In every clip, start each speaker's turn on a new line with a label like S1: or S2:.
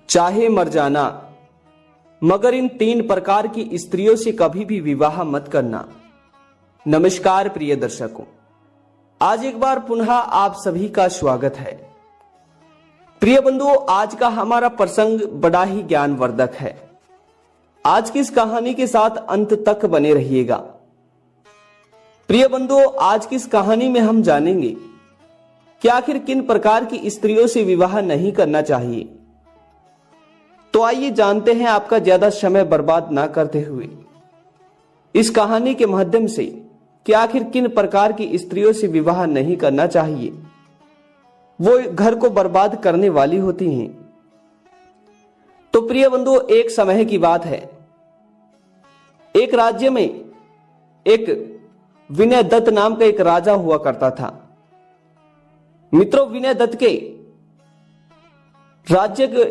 S1: चाहे मर जाना, मगर इन 3 प्रकार की स्त्रियों से कभी भी विवाह मत करना। नमस्कार प्रिय दर्शकों, आज एक बार पुनः आप सभी का स्वागत है। प्रिय बंधुओं, आज का हमारा प्रसंग बड़ा ही ज्ञानवर्धक है। आज की इस कहानी के साथ अंत तक बने रहिएगा। प्रिय बंधुओं, आज की इस कहानी में हम जानेंगे कि आखिर किन प्रकार की स्त्रियों से विवाह नहीं करना चाहिए। तो आइए जानते हैं, आपका ज्यादा समय बर्बाद ना करते हुए इस कहानी के माध्यम से कि आखिर किन प्रकार की स्त्रियों से विवाह नहीं करना चाहिए। वो घर को बर्बाद करने वाली होती हैं। तो प्रिय बंधुओं, एक समय की बात है, एक राज्य में एक विनय दत्त नाम का एक राजा हुआ करता था। मित्रों, विनय दत्त के राज्य के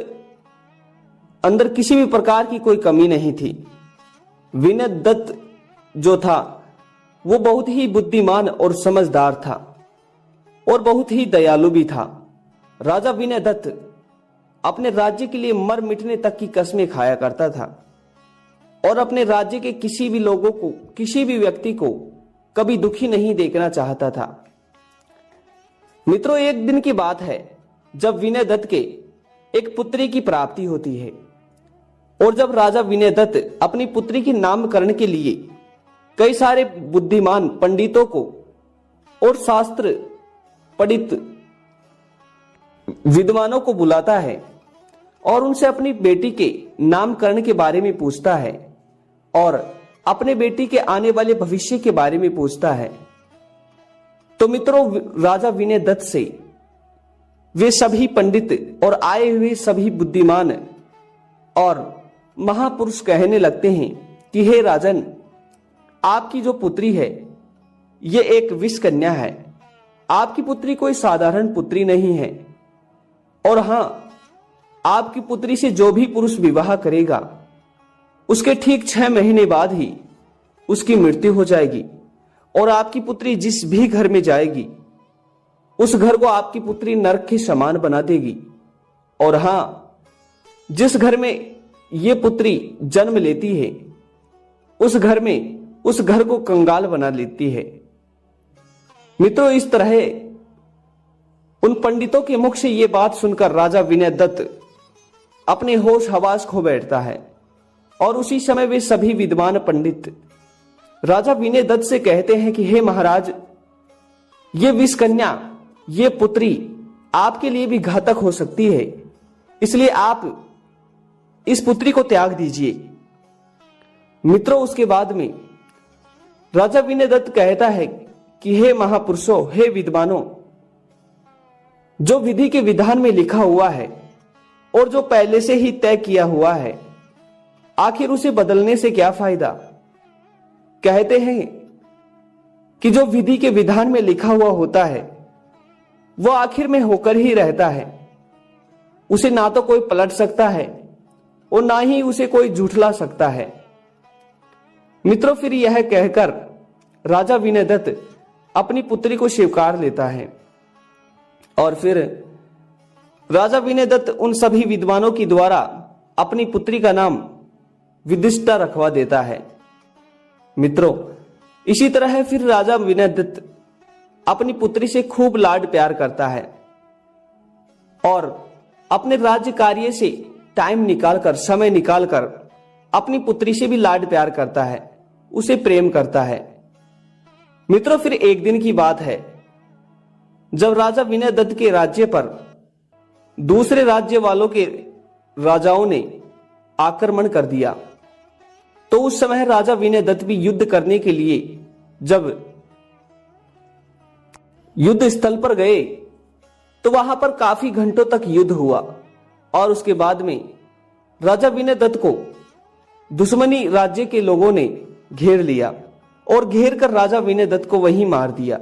S1: अंदर किसी भी प्रकार की कोई कमी नहीं थी। विनय दत्त जो था वो बहुत ही बुद्धिमान और समझदार था और बहुत ही दयालु भी था। राजा विनय दत्त अपने राज्य के लिए मर मिटने तक की कस्में खाया करता था और अपने राज्य के किसी भी लोगों को, किसी भी व्यक्ति को कभी दुखी नहीं देखना चाहता था। मित्रों, एक दिन की बात है जब विनय दत्त के एक पुत्री की प्राप्ति होती है और जब राजा विनय दत्त अपनी पुत्री के नामकरण के लिए कई सारे बुद्धिमान पंडितों को और शास्त्र पंडित विद्वानों को बुलाता है और उनसे अपनी बेटी के नामकरण के बारे में पूछता है और अपने बेटी के आने वाले भविष्य के बारे में पूछता है, तो मित्रों, राजा विनय दत्त से वे सभी पंडित और आए हुए सभी बुद्धिमान और महापुरुष कहने लगते हैं कि हे राजन, आपकी जो पुत्री है ये एक विष कन्या है। आपकी पुत्री कोई साधारण पुत्री नहीं है और हां, आपकी पुत्री से जो भी पुरुष विवाह करेगा उसके ठीक 6 महीने बाद ही उसकी मृत्यु हो जाएगी और आपकी पुत्री जिस भी घर में जाएगी उस घर को आपकी पुत्री नरक के समान बना देगी। और हां, जिस घर में ये पुत्री जन्म लेती है उस घर को कंगाल बना लेती है। मित्रों, इस तरह उन पंडितों के मुख से ये बात सुनकर राजा विनय दत्त अपने होश हवास खो बैठता है और उसी समय वे सभी विद्वान पंडित राजा विनय दत्त से कहते हैं कि हे महाराज, ये विष कन्या, ये पुत्री आपके लिए भी घातक हो सकती है, इसलिए आप इस पुत्री को त्याग दीजिए। मित्रों, उसके बाद में राजा विनय दत्त कहता है कि हे महापुरुषों, हे विद्वानों, जो विधि के विधान में लिखा हुआ है और जो पहले से ही तय किया हुआ है, आखिर उसे बदलने से क्या फायदा। कहते हैं कि जो विधि के विधान में लिखा हुआ होता है वो आखिर में होकर ही रहता है। उसे ना तो कोई पलट सकता है और ना ही उसे कोई झुठला सकता है। मित्रों, फिर यह कहकर राजा विनय दत्त अपनी पुत्री को स्वीकार लेता है और फिर राजा विनय दत्त उन सभी विद्वानों के द्वारा अपनी पुत्री का नाम विदिष्टा रखवा देता है। मित्रों, इसी तरह फिर राजा विनय दत्त अपनी पुत्री से खूब लाड प्यार करता है और अपने राज्य कार्य से टाइम निकालकर, समय निकालकर अपनी पुत्री से भी लाड प्यार करता है, उसे प्रेम करता है। मित्रों, फिर एक दिन की बात है जब राजा विनय दत्त के राज्य पर दूसरे राज्य वालों के राजाओं ने आक्रमण कर दिया। तो उस समय राजा विनय दत्त भी युद्ध करने के लिए जब युद्ध स्थल पर गए तो वहां पर काफी घंटों तक युद्ध हुआ और उसके बाद में राजा विनय दत्त को दुश्मनी राज्य के लोगों ने घेर लिया और घेर कर राजा विनय दत्त को वहीं मार दिया।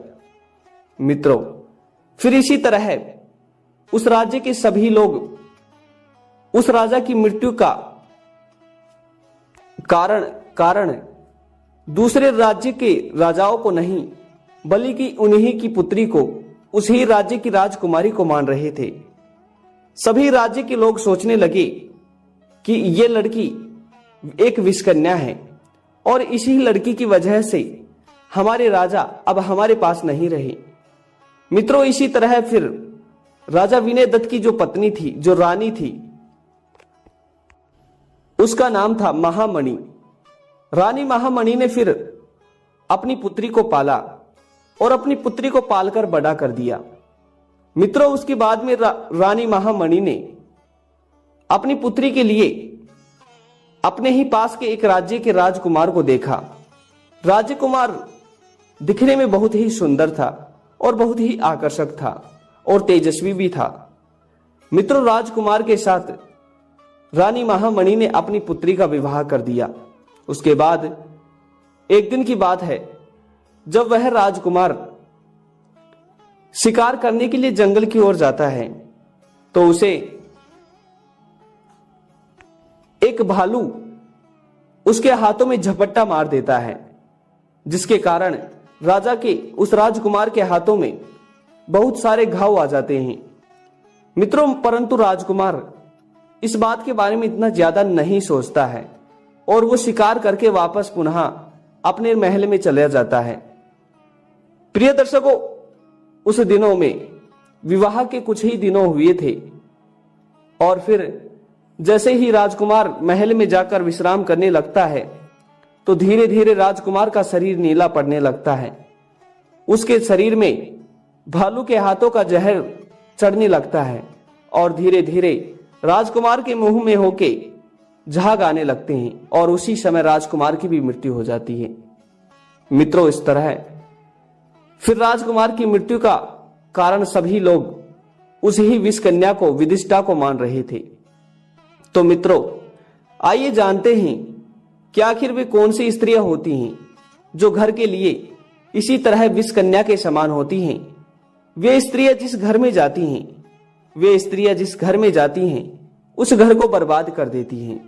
S1: मित्रों, फिर इसी तरह उस राज्य के सभी लोग उस राजा की मृत्यु का कारण दूसरे राज्य के राजाओं को नहीं बल्कि उन्हीं की पुत्री को, उसी राज्य की राजकुमारी को मान रहे थे। सभी राज्य के लोग सोचने लगे कि ये लड़की एक विषकन्या है और इसी लड़की की वजह से हमारे राजा अब हमारे पास नहीं रहे। मित्रों, इसी तरह फिर राजा विनय दत्त की जो पत्नी थी, जो रानी थी, उसका नाम था महामणि। रानी महामणि ने फिर अपनी पुत्री को पाला और अपनी पुत्री को पालकर बड़ा कर दिया। मित्रों, उसके बाद में रानी महामणि ने अपनी पुत्री के लिए अपने ही पास के एक राज्य के राजकुमार को देखा। राजकुमार दिखने में बहुत ही सुंदर था और बहुत ही आकर्षक था और तेजस्वी भी था। मित्रों, राजकुमार के साथ रानी महामणि ने अपनी पुत्री का विवाह कर दिया। उसके बाद एक दिन की बात है, जब वह राजकुमार शिकार करने के लिए जंगल की ओर जाता है तो उसे एक भालू उसके हाथों में झपट्टा मार देता है, जिसके कारण राजा के उस राजकुमार के हाथों में बहुत सारे घाव आ जाते हैं। मित्रों, परंतु राजकुमार इस बात के बारे में इतना ज्यादा नहीं सोचता है और वो शिकार करके वापस पुनः अपने महल में चला जाता है। प्रिय दर्शकों, उस दिनों में विवाह के कुछ ही दिनों हुए थे और फिर जैसे ही राजकुमार महल में जाकर विश्राम करने लगता है तो धीरे धीरे राजकुमार का शरीर नीला पड़ने लगता है। उसके शरीर में भालू के हाथों का जहर चढ़ने लगता है और धीरे धीरे राजकुमार के मुंह में होके झाग आने लगते हैं और उसी समय राजकुमार की भी मृत्यु हो जाती है। मित्रों, इस तरह फिर राजकुमार की मृत्यु का कारण सभी लोग उस ही विष कन्या को, विदिष्टा को मान रहे थे। तो मित्रों, आइए जानते हैं कि आखिर वे कौन सी स्त्रियां होती हैं जो घर के लिए इसी तरह विष कन्या के समान होती हैं। वे स्त्रियां जिस घर में जाती हैं उस घर को बर्बाद कर देती हैं।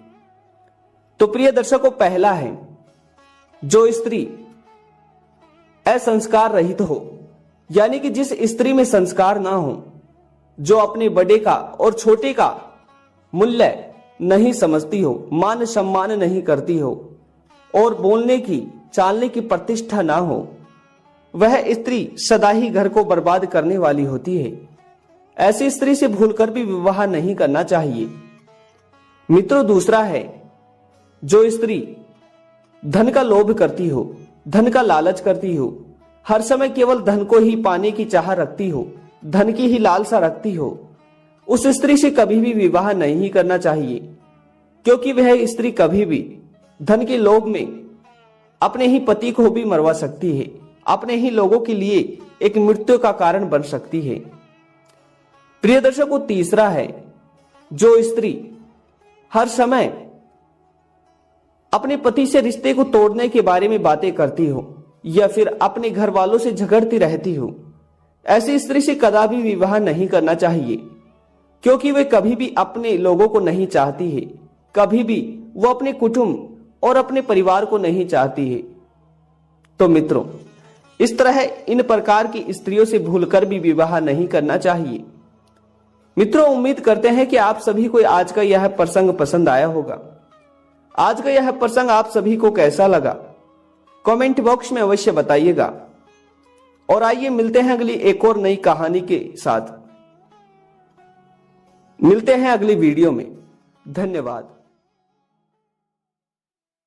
S1: तो प्रिय दर्शकों, पहला है, जो स्त्री असंस्कार रहित हो, यानी कि जिस स्त्री में संस्कार ना हो, जो अपने बड़े का और छोटे का मूल्य नहीं समझती हो, मान सम्मान नहीं करती हो और बोलने की चालने की प्रतिष्ठा ना हो, वह स्त्री सदा ही घर को बर्बाद करने वाली होती है। ऐसी स्त्री से भूलकर भी विवाह नहीं करना चाहिए। मित्रों, दूसरा है, जो स्त्री धन का लोभ करती हो, धन का लालच करती हो, हर समय केवल धन को ही पाने की चाह रखती हो, धन की ही लालसा रखती हो, उस स्त्री से कभी भी विवाह नहीं करना चाहिए, क्योंकि वह स्त्री कभी भी धन के लोभ में अपने ही पति को भी मरवा सकती है, अपने ही लोगों के लिए एक मृत्यु का कारण बन सकती है। प्रिय दर्शकों, तीसरा है, जो स्त्री हर समय अपने पति से रिश्ते को तोड़ने के बारे में बातें करती हो या फिर अपने घर वालों से झगड़ती रहती हो, ऐसी स्त्री से कदापि विवाह नहीं करना चाहिए, क्योंकि वे कभी भी अपने लोगों को नहीं चाहती है, कभी भी वो अपने कुटुंब और अपने परिवार को नहीं चाहती है। तो मित्रों, इस तरह इन प्रकार की स्त्रियों से भूलकर भी विवाह नहीं करना चाहिए। मित्रों, उम्मीद करते हैं कि आप सभी को आज का यह प्रसंग पसंद आया होगा। आज का यह प्रसंग आप सभी को कैसा लगा, कमेंट बॉक्स में अवश्य बताइएगा। और आइए मिलते हैं अगली एक और नई कहानी के साथ। मिलते हैं अगली वीडियो में। धन्यवाद।